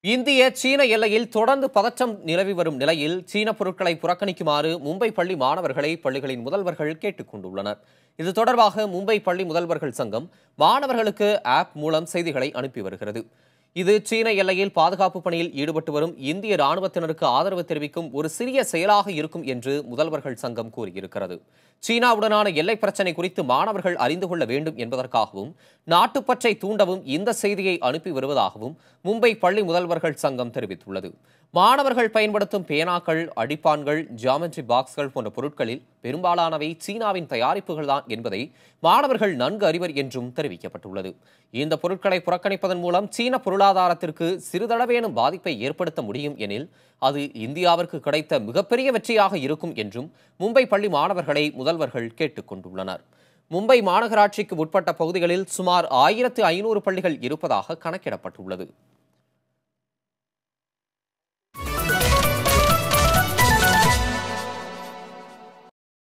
இந்திய சீன எல்லையில் தொடர்ந்து பதற்றம் நிலவி வரும் நிலையில் சீன பொருட்களை புறக்கணிக்குமாறு மும்பை பள்ளி மாணவர்களை பள்ளிகளின் முதல்வர்கள் கேட்டுக் கொண்டுள்ளனர். இது தொடர்பாக மும்பை பள்ளி முதல்வர்கள் சங்கம் மாணவர்களுக்கு ஆப் மூலம் செய்திகளை அனுப்பி வருகிறது. இது சீன எல்லையில் பாதுகாப்பு பணியில் ஈடுபட்டு வரும் இந்திய ராணுவத்தினருக்கு ஆதரவு தெரிவிக்கும் ஒரு சிறிய செயலாக இருக்கும் என்று முதல்வர்கள் சங்கம் கூறியிருக்கிறது. சீனாவுடனான எல்லை பிரச்சினை குறித்து மாணவர்கள் அறிந்து கொள்ள வேண்டும் என்பதற்காகவும் நாட்டுப்பற்றை தூண்டவும் இந்த செய்தியை அனுப்பி வருவதாகவும் மும்பை பள்ளி முதல்வர்கள் சங்கம் தெரிவித்துள்ளது. மாணவர்கள் பயன்படுத்தும் பேனாக்கள், அடிப்பான்கள், ஜியாமெட்ரி பாக்ஸ்கள் போன்ற பொருட்களில் பெரும்பாலானவை சீனாவின் தயாரிப்புகள் தான் என்பதை மாணவர்கள் நன்கு அறிவர் என்றும் தெரிவிக்கப்பட்டுள்ளது. இந்த பொருட்களை புறக்கணிப்பதன் மூலம் சீன பொருளாதாரத்திற்கு சிறிதளவேனும் பாதிப்பை ஏற்படுத்த முடியும் எனில் அது இந்தியாவிற்கு கிடைத்த மிகப்பெரிய வெற்றியாக இருக்கும் என்றும் மும்பை பள்ளி மாணவர்களை முதல்வர்கள் கேட்டுக் கொண்டுள்ளனர். மும்பை மாநகராட்சிக்கு உட்பட்ட பகுதிகளில் சுமார் 1500 பள்ளிகள் இருப்பதாக கணக்கிடப்பட்டுள்ளது.